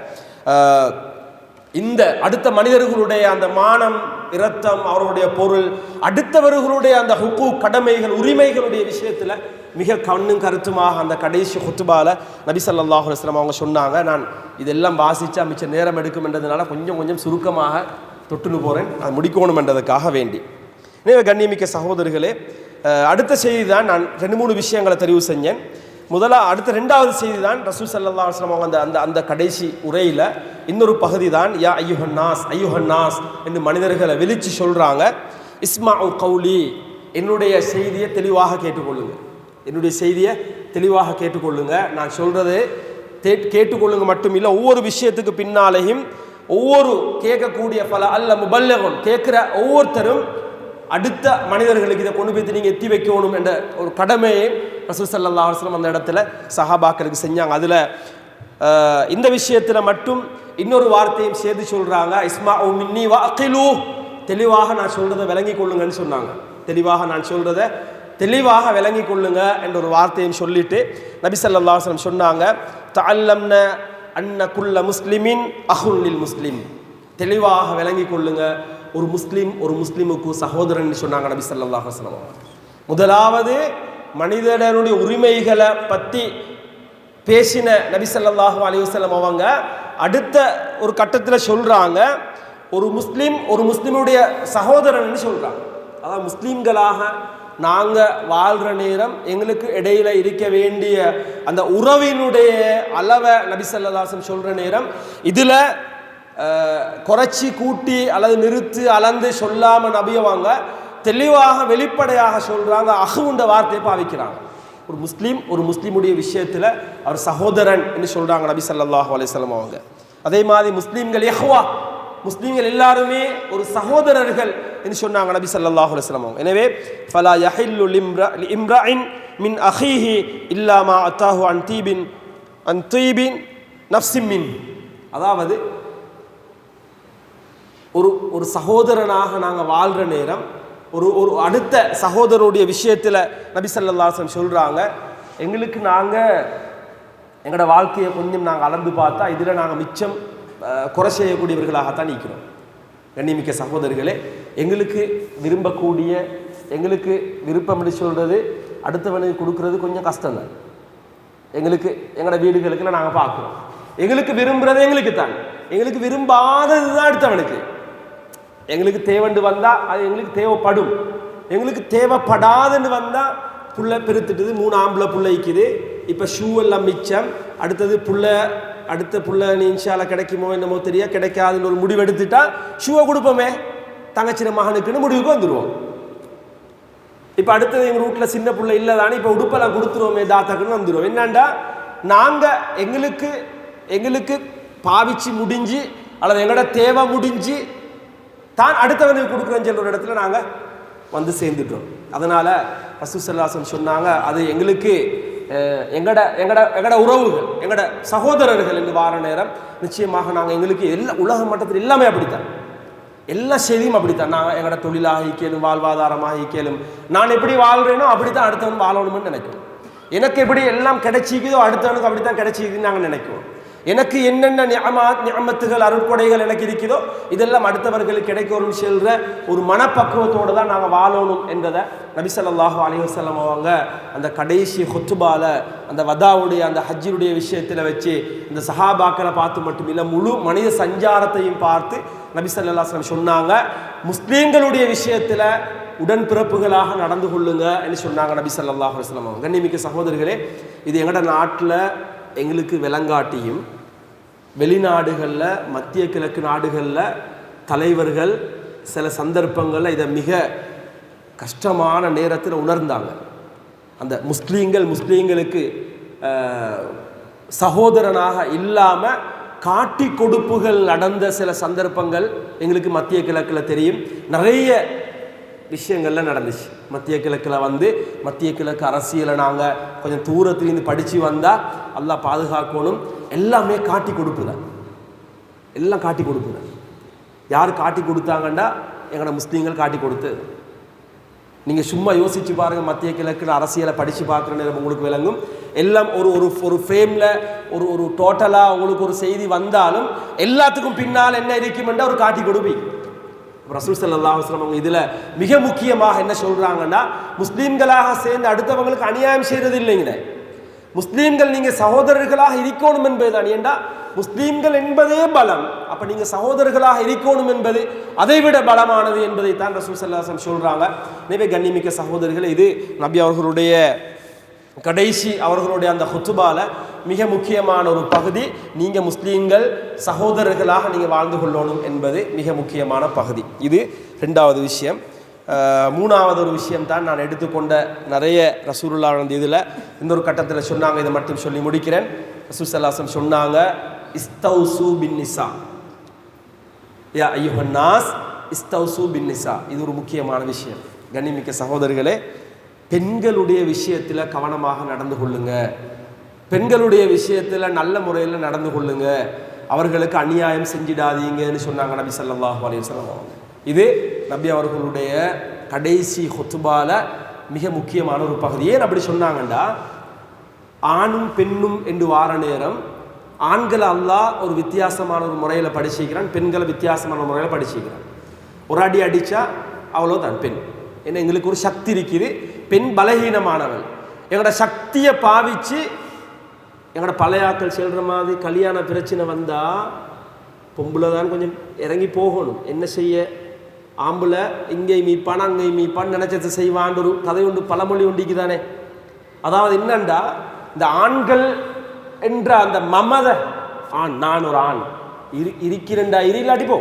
இந்த அடுத்த மனிதர்களுடைய அந்த மானம், இரத்தம், அவர்களுடைய பொருள், அடுத்தவர்களுடைய அந்த ஹுக்கூக் கடமைகள் உரிமைகளுடைய விஷயத்தில் மிக கண்ணும் கருத்துமாக அந்த கடைசி ஹுத்பால நபி ஸல்லல்லாஹு அலைஹி வஸல்லம் அவங்க சொன்னாங்க. நான் இதெல்லாம் வாசித்தா மிச்ச நேரம் எடுக்கும் என்றதுனால கொஞ்சம் சுருக்கமாக தொட்டுன்னு போகிறேன், அது முடிக்கணும் என்றதுக்காக வேண்டி. எனவே கண்ணியமிக்க சகோதரர்களே, அடுத்த செய்தி தான் நான் 2-3 விஷயங்களை தெரிவு செஞ்சேன். அடுத்த 2வது செய்தி தான் ரசூல் ஸல்லல்லாஹு அலைஹி வஸல்லம் அவங்க அந்த கடைசி உரையில் இன்னொரு பகுதி தான் யா ஐயுஹன்னாஸ் என்று மனிதர்களை விழிச்சு சொல்கிறாங்க. இஸ்மாஉ கௌலி, என்னுடைய செய்தியை தெளிவாக கேட்டுக்கொள்ளுங்க, என்னுடைய செய்தியை தெளிவாக கேட்டுக்கொள்ளுங்க. நான் சொல்கிறது கேட்டுக்கொள்ளுங்க மட்டும் இல்லை, ஒவ்வொரு விஷயத்துக்கு பின்னாலேயும் ஒவ்வொரு கேட்கக்கூடிய பல அல்ல முபல்லகுன் கேட்குற ஒவ்வொருத்தரும் அடுத்த மனிதர்களுக்கு இதை கொண்டு போய் நீங்கள் எத்தி வைக்கணும் என்ற ஒரு கடமையை ரசூல் ஸல்லல்லாஹு அலைஹி வஸல்லம் அந்த இடத்துல சஹாபாக்களுக்கு செஞ்சாங்க. அதில் இந்த விஷயத்தில் மட்டும் இன்னொரு வார்த்தையும் சேர்த்து சொல்கிறாங்க, இஸ்மாஉ மின்னி வஅகிலு, தெளிவாக நான் சொல்கிறத விளங்கி கொள்ளுங்கன்னு சொன்னாங்க. தெளிவாக நான் சொல்கிறத தெளிவாக விளங்கி கொள்ளுங்க என்ற ஒரு வார்த்தையும் சொல்லிட்டு நபி ஸல்லல்லாஹு அலைஹி வஸல்லம் சொன்னாங்க, தஅல்லம்ன அன்ன குல்ல முஸ்லிமின் அஹுன் லில் முஸ்லிம், தெளிவாக விளங்கி கொள்ளுங்க ஒரு முஸ்லீம் ஒரு முஸ்லீமுக்கு சகோதரன் சொன்னாங்க நபி ஸல்லல்லாஹு அலைஹி வஸல்லம். முதலாவது மனிதனுடைய உரிமைகளை பற்றி பேசின நபி ஸல்லல்லாஹு அலைஹி வஸல்லம் அவங்க அடுத்த ஒரு கட்டத்தில் சொல்கிறாங்க, ஒரு முஸ்லீம் ஒரு முஸ்லீமுடைய சகோதரன் சொல்கிறாங்க. அதாவது முஸ்லீம்களாக நாங்கள் வாழ்கிற நேரம் எங்களுக்கு இடையில இருக்க வேண்டிய அந்த உறவினுடைய அளவை நபி ஸல்லல்லாஹு அலைஹி வஸல்லம் சொல்கிற நேரம் இதில் குறைச்சி கூட்டி அல்லது நிறுத்து அளந்து சொல்லாமல் நபியவாங்க தெளிவாக வெளிப்படையாக சொல்கிறாங்க, அஹுன்ற வார்த்தையை பாவிக்கிறாங்க. ஒரு முஸ்லீமுடைய விஷயத்தில் அவர் சகோதரன் என்று சொல்கிறாங்க நபி ஸல்லல்லாஹு அலைஹி வஸல்லம் அவங்க. அதே மாதிரி முஸ்லீம்கள் இஹ்வா, முஸ்லீம்கள் எல்லாருமே ஒரு சகோதரர்கள் என்று சொன்னாங்க நபி ஸல்லல்லாஹு அலைஹி வஸல்லம் அவங்க. எனவே ஃபலா யஹில்லு லிம்ரஇன் மின் அஹீஹி இல்லா மா அத்தாஹு அன் தீபின் நஃப்ஸின் மின், அதாவது ஒரு சகோதரனாக நாங்கள் வாழ்கிற நேரம் ஒரு அடுத்த சகோதரருடைய விஷயத்தில் நபி ஸல்லல்லாஹு அலைஹி வஸல்லம் சொல்கிறாங்க, எங்களுக்கு நாங்கள் எங்களோட வாழ்க்கையை கொஞ்சம் நாங்கள் அளந்து பார்த்தா இதில் நாங்கள் மிச்சம் குறை செய்யக்கூடியவர்களாகத்தான் நிற்கிறோம். கண்ணிமிக்க சகோதரர்களே, எங்களுக்கு விரும்பக்கூடிய எங்களுக்கு விருப்பம் என்று சொல்கிறது அடுத்தவனுக்கு கொடுக்கறது கொஞ்சம் கஷ்டம்தான். எங்களுக்கு எங்களோட வீடுகளுக்குள்ள நாங்கள் பார்க்குறோம், எங்களுக்கு விரும்புகிறது எங்களுக்கு தான், எங்களுக்கு விரும்பாதது தான் அடுத்தவனுக்கு. எங்களுக்கு தேவைன்னு வந்தால் அது எங்களுக்கு தேவைப்படும், எங்களுக்கு தேவைப்படாதுன்னு வந்தால் புள்ள பெருத்துட்டுது, 3 ஆம்பளை புள்ளைக்குது, இப்போ ஷூ எல்லாம் மிச்சம், அடுத்த புள்ள நீ இன்ஷால கிடைக்குமோ என்னமோ தெரியா, கிடைக்காதுன்னு ஒரு முடிவு எடுத்துட்டா ஷூவை கொடுப்போமே தங்கச்சின மகனுக்குன்னு முடிவுக்கு வந்துடுவோம். இப்போ அடுத்தது எங்கள் வீட்டில் சின்ன பிள்ளை இல்லை தானே, இப்போ உடுப்பெல்லாம் கொடுத்துருவோமே தாத்தாக்குன்னு வந்துடுவோம். என்னண்டா நாங்கள் எங்களுக்கு பாவிச்சு முடிஞ்சு அல்லது எங்களோட தேவை முடிஞ்சு தான் அடுத்தவனுக்கு கொடுக்குறேன்னு சொல்கிற ஒரு இடத்துல நாங்கள் வந்து சேர்ந்துட்டோம். அதனால் ரசூல் ஸல்லல்லாஹு அலைஹி வஸல்லம் சொன்னாங்க, அது எங்களுக்கு எங்கட உறவுகள் எங்கட சகோதரர்கள் என்று வார நேரம் நிச்சயமாக நாங்கள் எங்களுக்கு உலக மட்டத்தில் எல்லாமே அப்படித்தான், எல்லா செய்தியும் அப்படித்தான். நாங்கள் எங்கட தொழிலாக கேளும் வாழ்வாதாரமாக கேளும் நான் எப்படி வாழ்கிறேனோ அப்படித்தான் அடுத்தவன் வாழணும்னு நினைக்கிறோம். எனக்கு எப்படி எல்லாம் கிடைச்சிக்குதோ அடுத்தவனுக்கு அப்படித்தான் கிடைச்சிக்குதுன்னு நாங்கள் நினைக்குவோம். எனக்கு என்னென்ன நிஅமத்துகள் அருட்கொடைகள் எனக்கு இருக்குதோ இதெல்லாம் அடுத்தவர்களுக்கு கிடைக்கணும்னு சொல்கிற ஒரு மனப்பக்குவத்தோடு தான் நாங்கள் வாழணும் என்றதை நபி ஸல்லல்லாஹு அலைஹி வஸல்லம் அவங்க அந்த கடைசி ஹுத்பால அந்த வதாவுடைய அந்த ஹஜ்ஜினுடைய விஷயத்தில் வச்சு இந்த சஹாபாக்களை பார்த்து மட்டுமில்லை முழு மனித சஞ்சாரத்தையும் பார்த்து நபி ஸல்லல்லாஹு அலைஹி வஸல்லம் சொன்னாங்க, முஸ்லீம்களுடைய விஷயத்தில் உடன்பிறப்புகளாக நடந்து கொள்ளுங்க என்று சொன்னாங்க நபி ஸல்லல்லாஹு அலைஹி வஸல்லம் அவங்க. கண்ணிமிக்க சகோதரர்களே, இது எங்களோட நாட்டில் எங்களுக்கு விளங்காட்டியும் வெளிநாடுகளில் மத்திய கிழக்கு நாடுகளில் தலைவர்கள் சில சந்தர்ப்பங்களில் இதை மிக கஷ்டமான நேரத்தில் உணர்ந்தாங்க. அந்த முஸ்லீம்களுக்கு சகோதரனாக இல்லாமல் காட்டி கொடுப்புகள் நடந்த சில சந்தர்ப்பங்கள் எங்களுக்கு மத்திய கிழக்கில் தெரியும். நிறைய விஷயங்கள்லாம் நடந்துச்சு மத்திய கிழக்கில். மத்திய கிழக்கு அரசியலை நாங்கள் கொஞ்சம் தூரத்துலேருந்து படித்து வந்தால் அல்லாஹ் பாதுகாக்கணும். எல்லாமே காட்டி கொடுப்புதான், எல்லாம் காட்டி கொடுப்புதான். யார் காட்டி கொடுத்தாங்கன்னா எங்களோட முஸ்லீம்கள் காட்டி கொடுத்தது. நீங்கள் சும்மா யோசிச்சு பாருங்கள், மத்திய கிழக்கு அரசியலை படித்து பார்க்குற நேரம் உங்களுக்கு விளங்கும். எல்லாம் ஒரு ஃப்ரேமில் ஒரு டோட்டலாக உங்களுக்கு ஒரு செய்தி வந்தாலும் எல்லாத்துக்கும் பின்னால் என்ன இருக்குமெண்டா ஒரு காட்டி கொடுப்பி. ரசூல் ஸல்லல்லாஹு அலைஹி வஸல்லம் அவங்க இதில் மிக முக்கியமாக என்ன சொல்கிறாங்கன்னா, முஸ்லீம்களாக சேர்ந்து அடுத்தவங்களுக்கு அநியாயம் செய்கிறது இல்லைங்க. முஸ்லீம்கள் நீங்கள் சகோதரர்களாக இருக்கணும் என்பதுதான். ஏண்டா முஸ்லீம்கள் என்பதே பலம், அப்போ நீங்கள் சகோதரர்களாக இருக்கணும் என்பது அதைவிட பலமானது என்பதை தான் ரசூல் ஸல்லல்லாஹு அலைஹி வஸல்லம் சொல்கிறாங்க. எனவே கண்ணிமிக்க சகோதரர்கள், இது நபி அவர்களுடைய கடைசி அவர்களுடைய அந்த ஹுத்பால மிக முக்கியமான ஒரு பகுதி. நீங்கள் முஸ்லீம்கள் சகோதரர்களாக நீங்கள் வாழ்ந்து கொள்ளணும் என்பது மிக முக்கியமான பகுதி. இது 2வது விஷயம். 3வது ஒரு விஷயம் தான் நான் எடுத்துக்கொண்ட நிறைய ரசூலுல்லாஹ் வந்து இதில் இன்னொரு கட்டத்தில் சொன்னாங்க, இதை மட்டும் சொல்லி முடிக்கிறேன். ரசூல் ஸல்லல்லாஹு அலைஹி வஸல்லம் சொன்னாங்க, இஸ்தௌசு பின் நிசா யா அய்யுஹன் நாஸ் இஸ்தௌசு பின் நிசா. இது ஒரு முக்கியமான விஷயம். கண்ணிமிக்க சகோதரர்களே, பெண்களுடைய விஷயத்தில் கவனமாக நடந்து கொள்ளுங்க. பெண்களுடைய விஷயத்தில் நல்ல முறையில் நடந்து கொள்ளுங்க, அவர்களுக்கு அநியாயம் செஞ்சிடாதீங்கன்னு சொன்னாங்க நபி ஸல்லல்லாஹு அலைஹி வஸல்லம். இது நபி அவர்களுடைய கடைசி ஹுத்பால மிக முக்கியமான ஒரு பகுதி. ஏன் அப்படி சொன்னாங்கண்டா, ஆணும் பெண்ணும் என்று வார நேரம் ஆண்களை அல்லாஹ் ஒரு வித்தியாசமான ஒரு முறையில் படிச்சிக்கிறான், பெண்களை வித்தியாசமான ஒரு முறையில் படிச்சிக்கிறான். ஒரு அடி அடித்தா அவ்வளோதான் பெண். ஏன்னா எங்களுக்கு ஒரு சக்தி இருக்குது, பெண் பலகீனமானவள். எங்களோட சக்தியை பாவிச்சு எங்களோட பழையாக்கள் செல்கிற மாதிரி கல்யாண பிரச்சனை வந்தால் பொம்பளை தான் கொஞ்சம் இறங்கி போகணும். என்ன செய்ய, ஆம்பளை இங்கேயும் மீப்பான் அங்கேயும் மீப்பான் நினைச்சதை செய்வான் ஒரு கதை உண்டு, பழமொழி உண்டிக்கு தானே. அதாவது என்னண்டா, இந்த ஆண்கள் என்ற அந்த மமத ஆண், நான் ஒரு ஆண் இருக்கிறேன்டா இல்லாட்டி போ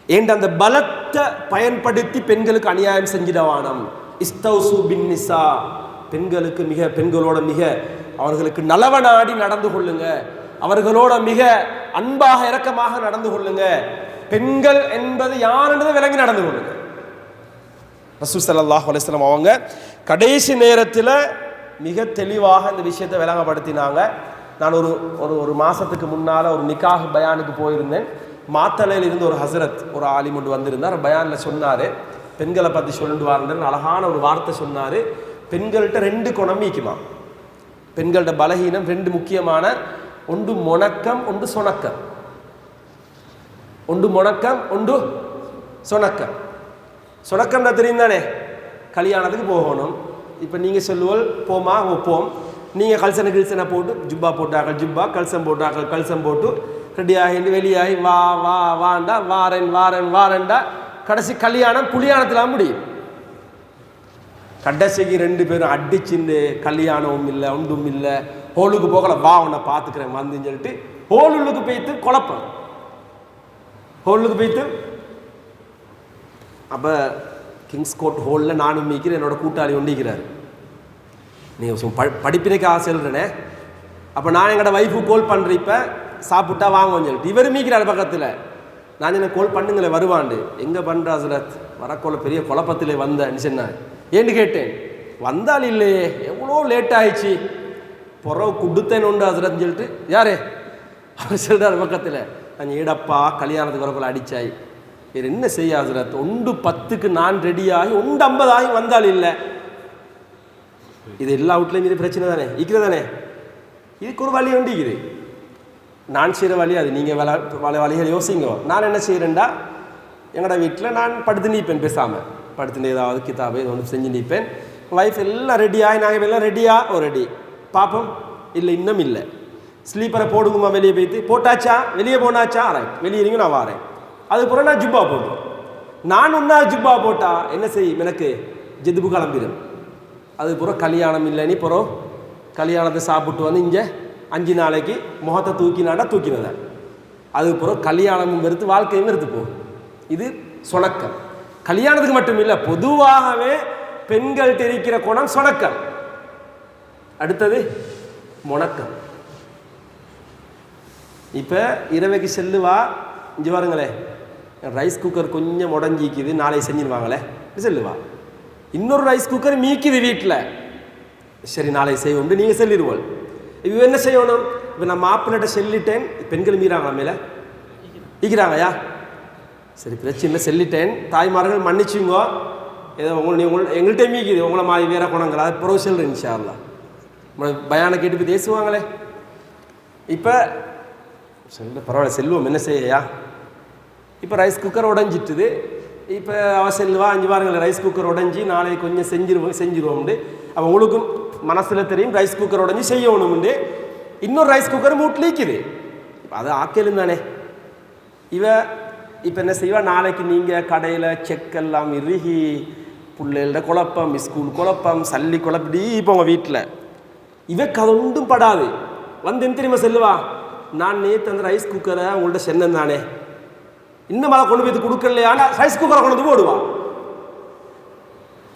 என்ற அந்த பலத்தை பயன்படுத்தி பெண்களுக்கு அநியாயம் செஞ்சிடவானம். இஸ்தௌசு பின் நிசா, பெண்களுக்கு பெண்களோட மிக அவர்களுக்கு நலவனாடி நடந்து கொள்ளுங்க, அவர்களோட மிக அன்பாக இரக்கமாக நடந்து கொள்ளுங்க, பெண்கள் என்பது யார் என்றதை விளங்கி நடந்து கொள்ளுங்க. ரசூல் ஸல்லல்லாஹு அலைஹி வஸல்லம் அவங்க கடைசி நேரத்தில் மிக தெளிவாக இந்த விஷயத்தை விளங்கப்படுத்தினாங்க. நான் ஒரு மாதத்துக்கு முன்னால் ஒரு நிக்காஹ் பயானுக்கு போயிருந்தேன். மாத்தளையில் இருந்து ஒரு ஹசரத், ஒரு ஆலிம் ஒன்று வந்திருந்தார். பயானில் சொன்னார், பெண்களை பற்றி சொல்லிட்டு வாருன்னு அழகான ஒரு வார்த்தை சொன்னார். பெண்கள்கிட்ட 2 குணம் மீக்குமா, பெண்களோட பலகீனம் 2 முக்கியமான, ஒன்று முணக்கம் ஒன்று சொணக்கம். ஒன்று முணக்கம் ஒன்று சொணக்கம். சொணக்கம்னா தெரியும் தானே, கல்யாணத்துக்கு போகணும். இப்போ நீங்கள் சொல்லுவோம் போமா ஒப்போம், நீங்கள் கல்சனை போட்டு ஜுப்பா போட்டாக்கள் ஜுப்பா, கல்சம் போட்டாக்கள் கல்சம் போட்டு ரெடியாகி வெளியாகி வா வா வாண்டா வாரண்டா கடைசி கல்யாணம் புலியானத்தில் முடியும். கடைசிக்கு 2 பேரும் அடிச்சுட்டு கல்யாணமும் இல்லை ஒன்றும் இல்லை, ஹோலுக்கு போகல, வா உன்னை பார்த்துக்கிறேன் வந்துன்னு சொல்லிட்டு ஹோலுக்கு போய்த்து குழப்பம். ஹோலுக்கு போய்த்து அப்போ கிங்ஸ் கோர்ட் ஹோலில் நானும் மீக்கிறேன், என்னோட கூட்டாளி ஒண்டிக்கிறார். நீங்கள் படிப்பினைக்கு ஆசை சொல்கிறேனே. அப்போ நான் எங்களோட வைஃபு கோல் பண்ணுறேன், இப்போ சாப்பிட்டா வாங்குவோம் சொல்லிட்டு இவர் மீக்கிறார் பக்கத்தில். நான் என்ன கோல் பண்ணுங்களே வருவாண்டு, எங்கே பண்ணுறா ஹசரத், வரக்கோல பெரிய குழப்பத்தில் வந்தேன்னு சொன்னார். ஏன்னு கேட்டேன், வந்தால் இல்லையே, எவ்வளோ லேட் ஆயிடுச்சு, புறவு குடுத்தேன் உண்டு ஹசரத்னு சொல்லிட்டு. யாரு அவர் சொல்கிறார் பக்கத்தில், நான் ஏடப்பா கல்யாணத்துக்கு வரக்குள்ள அடித்தாய், வேறு என்ன செய்ய ஹசரத், 1:10க்கு நான் ரெடியாகி 1:50 வந்தால் இல்லை. இது எல்லா வீட்லையும் இது பிரச்சனை தானே இருக்கிறதானே. இதுக்கு ஒரு வழி ஒண்டிக்குது, நான் செய்கிற வழி அது. நீங்கள் வழிகள் யோசிங்க. நான் என்ன செய்கிறேன்டா, எங்களோட வீட்டில் நான் படுத்து நீப்பேன், பேசாமல் படுத்துட்டு ஏதாவது கிதாபை ஒன்று செஞ்சு நிற்பேன். வைஃப் எல்லாம் ரெடியாகி நாங்கள் எல்லாம் ரெடியாக ரெடி பார்ப்போம், இல்லை இன்னும் இல்லை, ஸ்லீப்பரை போடுங்கம்மா, வெளியே போய்த்து போட்டாச்சா, வெளியே போனாச்சா, ரைட் வெளியே இருங்க நான் வாரேன். அதுக்கப்புறம் நான் ஜுப்பா போடுறோம். நான் ஒன்றா ஜுப்பா போட்டால் என்ன செய்யும், எனக்கு ஜெதுப்பு கிளம்பிடும். அதுக்கப்புறம் கல்யாணம் இல்லைன்னு பிறகு கல்யாணத்தை சாப்பிட்டு வந்து இங்கே 5 நாளைக்கு முகத்தை தூக்கினதான். அதுக்கப்புறம் கல்யாணமும் வெறுத்து வாழ்க்கையும் வெறுத்து போகும். இது சொணக்கம். கல்யாணத்துக்கு மட்டும் இல்லை, பொதுவாகவே பெண்கள்கிட்ட இருக்கிற குணம் சொணக்கம். அடுத்தது முணக்கம். இப்போ இரவைக்கு செல்லுவா, இங்கே பாருங்களே, ரைஸ் குக்கர் கொஞ்சம் உடஞ்சிக்குது, நாளை செஞ்சிருவாங்களே செல்லுவா. இன்னொரு ரைஸ் குக்கர் மீக்குது வீட்டில், சரி நாளை செய்வோம் நீங்கள் சொல்லிடுவோம். இப்போ என்ன செய்யணும், இப்போ நான் மாப்பிள்ளைகிட்ட சொல்லிட்டேன், பெண்கள் மீறாங்களா மேலே ஈக்கிறாங்கயா, சரி பிரச்சனை இல்லை சொல்லிட்டேன், தாய்மார்கள் மன்னிச்சுங்கோ, ஏதோ எங்கள்கிட்ட மீக்குது உங்களை மாதிரி வேற குணங்கள், அது புறவு சொல்கிறேன் இன்ஷா அல்லாஹ். பயானை கேட்டு போய் பேசுவாங்களே. இப்போ சொல்ல பரவாயில்ல செல்வோம், என்ன செய்யா. இப்போ ரைஸ் குக்கர் உடஞ்சிட்டுது. இப்போ அவ செல்வா, 5 வாரங்கள் ரைஸ் குக்கர் உடஞ்சி நாளைக்கு கொஞ்சம் செஞ்சிருவோம்ண்டு. அவன் உங்களுக்கும் மனசில் தெரியும் ரைஸ் குக்கர் உடஞ்சி செய்யணும்ண்டு. இன்னொரு ரைஸ் குக்கர் மூட்டிலிக்குது, அது ஆக்கலும் தானே. இப்போ என்ன செய்வா, நாளைக்கு நீங்கள் கடையில் செக்கெல்லாம் இறுகி பிள்ளைகளோட குழப்பம், ஸ்கூல் குழப்பம், சல்லி குழப்படி. இப்போ உங்கள் வீட்டில் அது ஒன்றும் படாது. வந்து என்ன தெரியுமா செல்லுவா, நான் நேற்று அந்த ரைஸ் குக்கரை உங்கள்கிட்ட சென்னேன் தானே, இன்னும் அதை கொண்டு போய் கொடுக்கலையானா ரைஸ் குக்கரை கொண்டு வந்து போடுவா.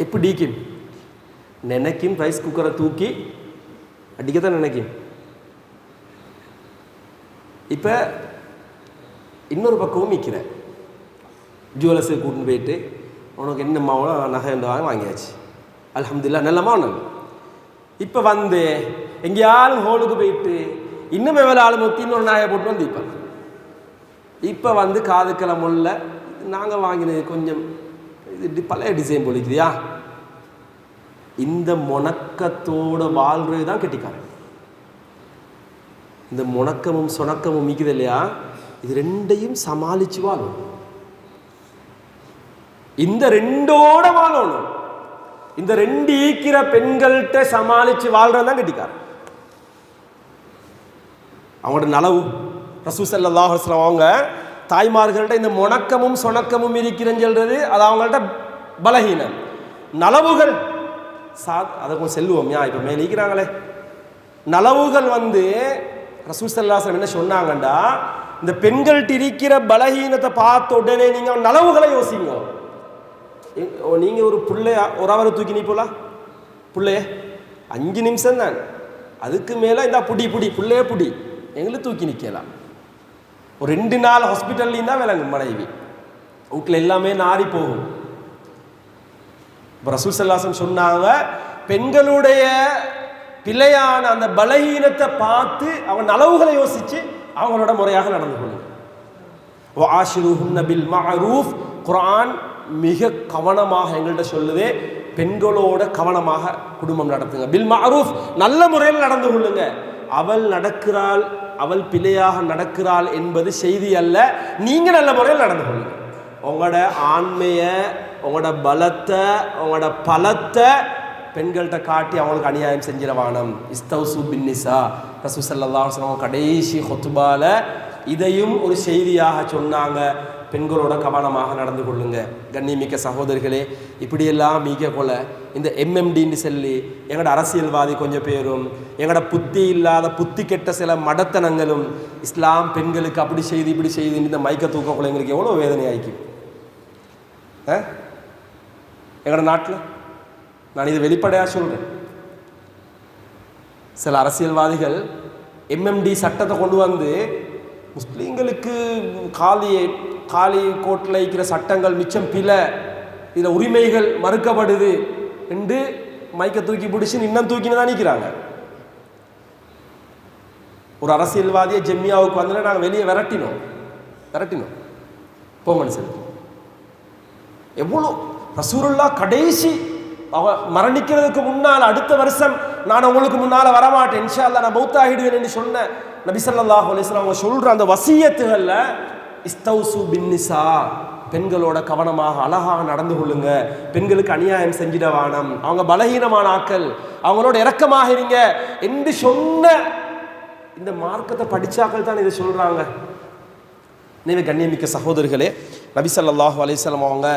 எப்படி டீக்கும் நினைக்கும், ரைஸ் குக்கரை தூக்கி அடிக்கத்தான் நினைக்கும். இப்போ இன்னொரு பக்கமும் நிற்கிறேன், ஜுவல்லர்ஸு கூட்டின்னு போயிட்டு உனக்கு என்னம்மாவோ நகை வாங்கியாச்சு, அல்ஹம்துலில்லாஹ் நல்லம்மா நல்ல. இப்போ வந்து எங்கேயாலும் ஹோலுக்கு போயிட்டு இன்னும் எவ்வளோ ஆள் மொத்தின்னு ஒரு நாயை போட்டு வந்து இப்போ இப்போ வந்து காதுக்களம் உள்ள நாங்கள் வாங்கினது கொஞ்சம் இது பழைய டிசைன் போலிக்குதியா. இந்த முணக்கத்தோடு வாழ்றது தான் கெட்டிக்காரன். இந்த முணக்கமும் சொணக்கமும் மிக்குது இல்லையா, இது ரெண்டையும் சமாளித்து வாழணும். இந்த ரெண்டோட வாழணும். இந்த ரெண்டு ஈக்கிற பெண்கள்கிட்ட சமாளித்து வாழ்றது தான் கெட்டிக்காரன். அவங்களோட நலவு ரசூல் ஸல்லல்லாஹு அலைஹி வஸல்லம் அவங்க தாய்மார்கள்ட்ட இந்த முணக்கமும் சொணக்கமும் இருக்கிறேன்னு சொல்றது அது அவங்கள்ட்ட பலஹீனம். நலவுகள் அதை கொஞ்சம் செல்லுவோம். இப்போ மேலே இருக்கிறாங்களே நலவுகள் வந்து ரசூல் ஸல்லல்லாஹு அலைஹி வஸல்லம் என்ன சொன்னாங்கண்டா, இந்த பெண்கள்கிட்ட இருக்கிற பலஹீனத்தை பார்த்த உடனே நீங்கள் நலவுகளை யோசிங்க. நீங்கள் ஒரு பிள்ளைய ஒரு அவரை தூக்கி போலாம், பிள்ளைய 5 நிமிஷம் தான், அதுக்கு மேலே இந்த புடி பிள்ளைய புடி எங்களுக்கு தூக்கி நிற்கலாம். ஒரு 2 நாள் ஹாஸ்பிட்டல்லையும் தான் விளங்கும் மனைவி, வீட்டில் எல்லாமே நாரி போகும். இப்போ ரசூல் ஸல்லல்லாஹு அலைஹி வஸல்லம் சொன்னாங்க, பெண்களுடைய பிழையான அந்த பலஹீனத்தை பார்த்து அவங்க நலவுகளை யோசித்து அவங்களோட முறையாக நடந்து கொள்ளுங்க. வஆஷிருஹுன்ன பில் மஅரூஃப், குர்ஆன் மிக கவனமாக எங்கள்கிட்ட சொல்லுதே, பெண்களோட கவனமாக குடும்பம் நடத்துங்க. பில் மஅரூஃப், நல்ல முறையில் நடந்து கொள்ளுங்க. அவள் நடக்கிறாள், அவள் பிழையாக நடக்கிறாள் என்பது செய்தி அல்ல, நீங்கள் நல்ல முறையில் நடந்து கொள்ளுங்க. உங்களோட ஆண்மையை, உங்களோட பலத்தை, உங்களோட பலத்தை பெண்கள்கிட்ட காட்டி அவங்களுக்கு அநியாயம் செஞ்சிடவானம். இஸ்தௌசு பின் நிசா, ரசூல் ஸல்லல்லாஹு அலைஹி வஸல்லம் கடைசி ஹுத்பால இதையும் ஒரு செய்தியாக சொன்னாங்க. பெண்களோட கவனமாக நடந்து கொள்ளுங்க. கண்ணியமிக்க சகோதரிகளே, இப்படியெல்லாம் மிக கொலை இந்த எம்எம்டின்னு சொல்லி எங்களோட அரசியல்வாதி கொஞ்சம் பேரும், எங்களோட புத்தி இல்லாத புத்தி கெட்ட சில மடத்தனங்களும் இஸ்லாம் பெண்களுக்கு அப்படி செய்து இப்படி செய்து இந்த மைக்க தூக்க கொள்ளைங்களுக்கு எவ்வளோ வேதனை ஆயிக்கும் எங்களோட நாட்டில். நான் இது வெளிப்படையாக சொல்கிறேன். சில அரசியல்வாதிகள் எம்எம்டி சட்டத்தை கொண்டு வந்து முஸ்லீம்களுக்கு காலி கோட்டில் இருக்கிற சட்டங்கள் மிச்சம் பிழை, இதில் உரிமைகள் மறுக்கப்படுது என்று மைக்க தூக்கி பிடிச்சி இன்னும் தூக்கின்னு தான் நிற்கிறாங்க. ஒரு ஜெம்மியாவுக்கு வந்து நாங்கள் வெளியே விரட்டினோம் போங்கன்னு சொல்லி. எவ்வளோ ரசூலுல்லாஹ் கடைசி மரணிக்கிறதுக்கு முன்னால், அடுத்த வருஷம் நான் உங்களுக்கு முன்னால் வரமாட்டேன், இன்ஷா அல்லாஹ் நான் மௌத்தாகிடுவேன் என்று சொன்ன நபி ஸல்லல்லாஹு அலைஹி வஸல்லம் அவங்க சொல்கிற அந்த வசியத்துகளில் இஸ்தௌசு பின் நிசா, பெண்களோட கவனமாக அழகாக நடந்து கொள்ளுங்க, பெண்களுக்கு அநியாயம் செஞ்சிடவானம், அவங்க பலகீனமான ஆக்கள், அவங்களோட இரக்கமாக இருங்க என்று சொன்ன இந்த மார்க்கத்தை படித்தாக்கள் தான் இதை சொல்கிறாங்க. எனவே கண்ணியமிக்க சகோதரர்களே, நபி ஸல்லல்லாஹு அலைஹி வஸல்லம் அவங்க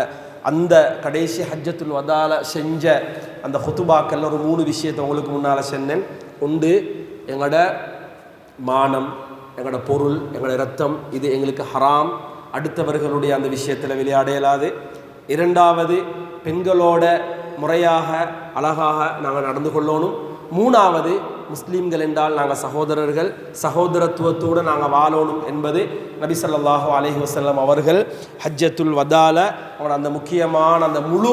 அந்த கடைசி ஹஜ்ஜத்துல் வதால செஞ்ச அந்த ஹுதுபாக்கள் ஒரு 3 விஷயத்தை உங்களுக்கு முன்னால் சொன்னேன். ஒன்று, எங்களோட மானம், எங்களோட பொருள், எங்களோட இரத்தம் இது எங்களுக்கு ஹராம், அடுத்தவர்களுடைய அந்த விஷயத்தில் விளையாட இயலாது. 2வது, பெண்களோட முறையாக அழகாக நாங்கள் நடந்து கொள்ளணும். 3வது, முஸ்லீம்கள் என்றால் நாங்கள் சகோதரர்கள், சகோதரத்துவத்தோடு நாங்கள் வாழணும் என்பது நபி ஸல்லல்லாஹு அலைஹி வஸல்லம் அவர்கள் ஹஜ்ஜத்துல் வதால அவங்களோட அந்த முக்கியமான அந்த முழு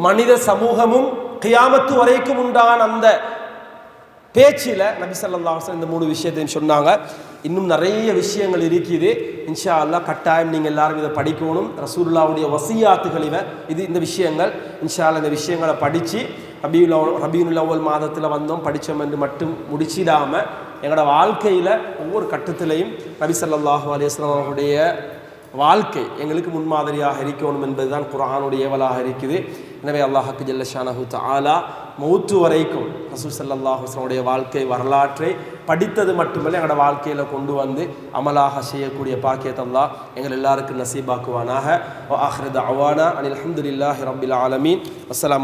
மனித சமூகமும் கியாமத்து வரைக்கும் உண்டான அந்த பேச்சில் நபி ஸல்லல்லாஹு அலைஹி வஸல்லம் இந்த 3 விஷயத்தையும் சொன்னாங்க. இன்னும் நிறைய விஷயங்கள் இருக்குது. இன்ஷா அல்லாஹ் கட்டாயம் நீங்கள் எல்லாரும் இதை படிக்கணும். ரசூலுல்லாஹ்வுடைய வசியாத்துகள் இந்த விஷயங்கள். இன்ஷா அல்லாஹ் இந்த விஷயங்களை படித்து ரபியுல் அவ்வல் மாதத்தில் வந்தோம் படித்தோம் என்று மட்டும் முடிச்சிடாமல் எங்களோட வாழ்க்கையில் ஒவ்வொரு கட்டத்திலையும் நபி ஸல்லல்லாஹு அலைஹி வஸல்லம் அவர்களுடைய வாழ்க்கை எங்களுக்கு முன்மாதிரியாக இருக்கணும் என்பது தான் குர்ஆனுடைய ஏவலாக இருக்குது. எனவே அல்லாஹ்க்கு ஜல்ல ஷானஹு தஆலா மௌத்து வரைக்கும் ரசூல் ஸல்லல்லாஹு அலைஹி வஸல்லம் உடைய வாழ்க்கை வரலாற்றை படித்தது மட்டுமல்ல எங்களோட வாழ்க்கையில் கொண்டு வந்து அமலாக செய்யக்கூடிய பாக்கியத்தை அல்லாஹ் எங்கள் எல்லாருக்கும் நசீபாக்குவானாக. வ ஆஹிரு தஅவானா அனில் ஹம்துலில்லாஹி ரப்பில் ஆலமீன். அஸ்ஸலாமு